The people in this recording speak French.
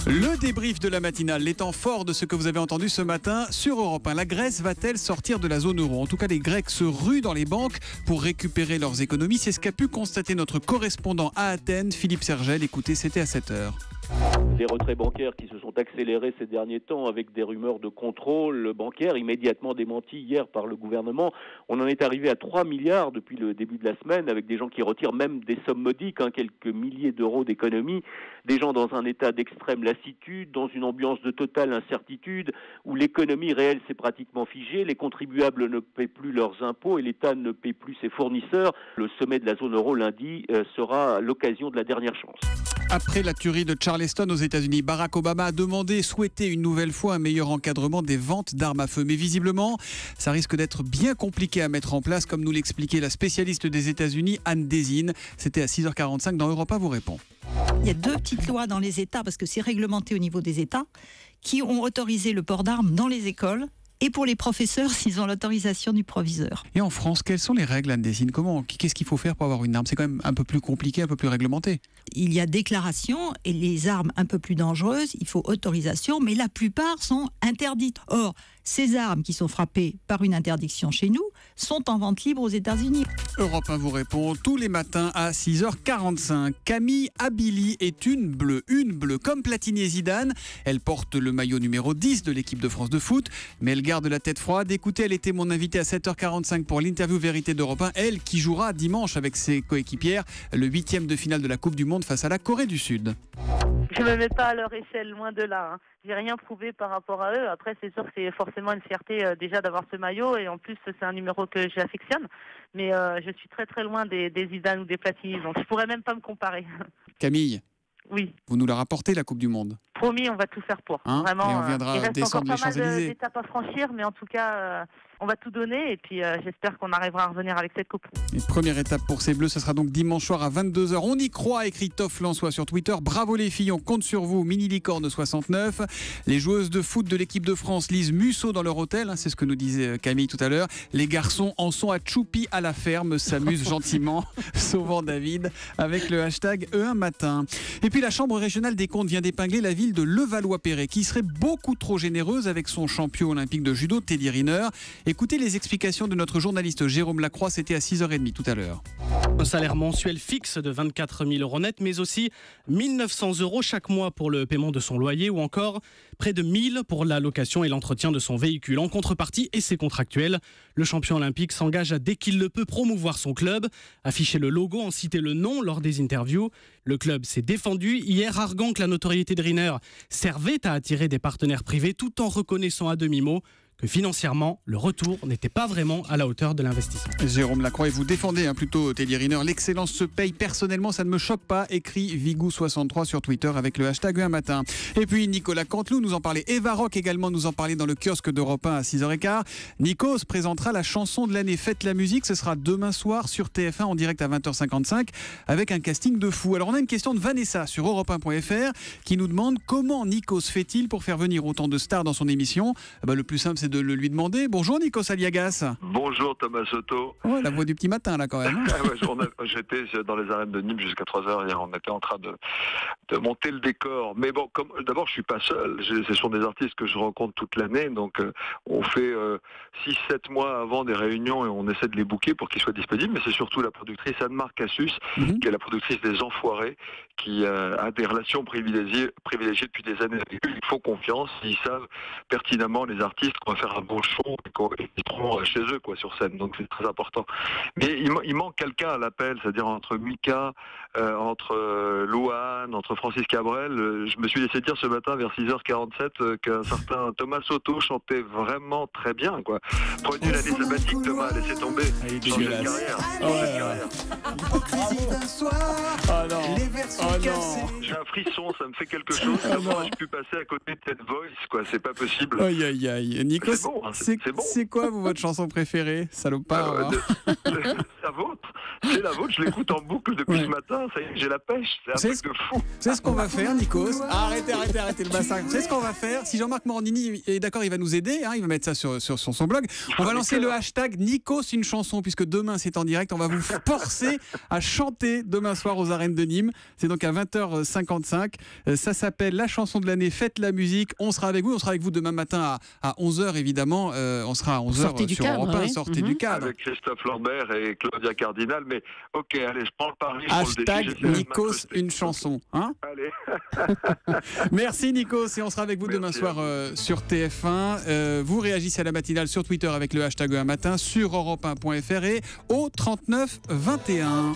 Le débrief de la matinale, les temps forts de ce que vous avez entendu ce matin sur Europe 1. La Grèce va-t-elle sortir de la zone euro ? En tout cas, les Grecs se ruent dans les banques pour récupérer leurs économies. C'est ce qu'a pu constater notre correspondant à Athènes, Philippe Sergel. Écoutez, c'était à 7h. Les retraits bancaires qui se sont accélérés ces derniers temps avec des rumeurs de contrôle bancaire immédiatement démenties hier par le gouvernement. On en est arrivé à 3 milliards depuis le début de la semaine, avec des gens qui retirent même des sommes modiques, quelques milliers d'euros d'économies, des gens dans un état d'extrême lassitude, dans une ambiance de totale incertitude, où l'économie réelle s'est pratiquement figée, les contribuables ne paient plus leurs impôts et l'État ne paie plus ses fournisseurs. Le sommet de la zone euro lundi sera l'occasion de la dernière chance. Après la tuerie de Charleston aux États-Unis, Barack Obama a souhaité une nouvelle fois un meilleur encadrement des ventes d'armes à feu. Mais visiblement, ça risque d'être bien compliqué à mettre en place, comme nous l'expliquait la spécialiste des États-Unis, Anne Désine. C'était à 6h45 dans Europe 1 vous répond. Il y a 2 petites lois dans les États, parce que c'est réglementé au niveau des États, qui ont autorisé le port d'armes dans les écoles et pour les professeurs s'ils ont l'autorisation du proviseur. Et en France, quelles sont les règles, Anne Désine ? Qu'est-ce qu'il faut faire pour avoir une arme ? C'est quand même un peu plus compliqué, un peu plus réglementé. Il y a déclaration et les armes un peu plus dangereuses, il faut autorisation, mais la plupart sont interdites. Or, ces armes qui sont frappées par une interdiction chez nous sont en vente libre aux États-Unis. Europe 1 vous répond tous les matins à 6h45. Camille Abili est une bleue comme Platini et Zidane. Elle porte le maillot numéro 10 de l'équipe de France de foot, mais elle garde la tête froide. Écoutez, elle était mon invitée à 7h45 pour l'interview vérité d'Europe 1. Elle qui jouera dimanche avec ses coéquipières le 8e de finale de la Coupe du Monde face à la Corée du Sud. Je ne me mets pas à leur échelle, loin de là. J'ai rien prouvé par rapport à eux. Après, c'est sûr que c'est forcément une fierté déjà d'avoir ce maillot. Et en plus, c'est un numéro que j'affectionne. Mais je suis très très loin des Zidane ou des Platini. Donc je pourrais même pas me comparer. Camille, oui. Vous nous la rapportez, la Coupe du Monde ? Promis, on va tout faire pour. Vraiment, et on viendra il reste encore descendre les pas mal Champs-Élysées. d'étapes à franchir. Mais en tout cas, on va tout donner. Et puis, j'espère qu'on arrivera à revenir avec cette coupe. Et première étape pour ces Bleus, ce sera donc dimanche soir à 22h. On y croit, écrit Toff Lançois sur Twitter. Bravo les filles, on compte sur vous. Mini Licorne 69. Les joueuses de foot de l'équipe de France lisent Musso dans leur hôtel. C'est ce que nous disait Camille tout à l'heure. Les garçons en sont à Choupi à la ferme, s'amusent gentiment, sauvant David, avec le hashtag E1 Matin. Et puis la Chambre régionale des comptes vient d'épingler la ville de Levallois-Perret, qui serait beaucoup trop généreuse avec son champion olympique de judo, Teddy Riner. Écoutez les explications de notre journaliste Jérôme Lacroix, c'était à 6h30 tout à l'heure. Un salaire mensuel fixe de 24 000 € net, mais aussi 1 900 € chaque mois pour le paiement de son loyer ou encore près de 1 000 pour la location et l'entretien de son véhicule. En contrepartie, et c'est contractuel, le champion olympique s'engage à, dès qu'il le peut, promouvoir son club, afficher le logo, en citer le nom lors des interviews. Le club s'est défendu hier, arguant que la notoriété de Riner servait à attirer des partenaires privés tout en reconnaissant à demi-mot que financièrement, le retour n'était pas vraiment à la hauteur de l'investissement. Jérôme Lacroix, et vous défendez plutôt Teddy Riner. L'excellence se paye personnellement, ça ne me choque pas, écrit Vigou63 sur Twitter avec le hashtag un matin. Et puis Nicolas Canteloup nous en parlait, Eva Rock également nous en parlait dans le kiosque d'Europe 1 à 6h15. Nikos présentera la chanson de l'année Faites la musique, ce sera demain soir sur TF1 en direct à 20h55 avec un casting de fou. Alors on a une question de Vanessa sur europe1.fr qui nous demande comment Nikos fait-il pour faire venir autant de stars dans son émission. Le plus simple c'est de le lui demander. Bonjour Nikos Aliagas. Bonjour Thomas Soto. Ouais, la voix du petit matin là quand même. J'étais dans les arènes de Nîmes jusqu'à 3h hier, on était en train de monter le décor. Mais bon, d'abord je suis pas seul, ce sont des artistes que je rencontre toute l'année, donc on fait 6-7 mois avant des réunions et on essaie de les booker pour qu'ils soient disponibles, mais c'est surtout la productrice Anne-Marc Cassus, qui est la productrice des Enfoirés, qui a des relations privilégiées depuis des années avec eux. Ils font confiance, ils savent pertinemment les artistes qu'on va faire un bon show et qu'ils seront chez eux sur scène, donc c'est très important. Mais il manque quelqu'un à l'appel, c'est-à-dire entre Mika, entre Louane, entre Francis Cabrel. Je me suis laissé dire ce matin vers 6h47 qu'un certain Thomas Soto chantait vraiment très bien. Prenez l'année sabbatique Thomas, laissez tomber. Changez de carrière. J'ai un frisson, ça me fait quelque chose. Comment j'ai pu passer à côté de cette voice, c'est pas possible. Aïe aïe aïe. Nico, c'est quoi votre chanson préférée, salopard? C'est la vôtre, je l'écoute en boucle depuis ce matin, ça y est, j'ai la pêche, c'est un truc de fou. C'est ce qu'on va faire, Nikos. Arrêtez le bassin. C'est ce qu'on va faire. Si Jean-Marc Morandini est d'accord, il va nous aider, il va mettre ça sur son blog. On va lancer le hashtag Nikos une chanson, puisque demain c'est en direct. On va vous forcer à chanter demain soir aux arènes de Nîmes. C'est donc à 20h55. Ça s'appelle La chanson de l'année, faites la musique. On sera avec vous. On sera avec vous demain matin à 11h, évidemment. On sera à 11h sur Europe 1. Sortez du cadre. Avec Christophe Lambert et Claudia Cardinal. Mais ok, allez, je prends le pari. Hashtag Nikos, une chanson. Hein, allez. Merci Nikos, et on sera avec vous demain soir sur TF1. Vous réagissez à la matinale sur Twitter avec le hashtag un matin, sur europe1.fr et au 39 21.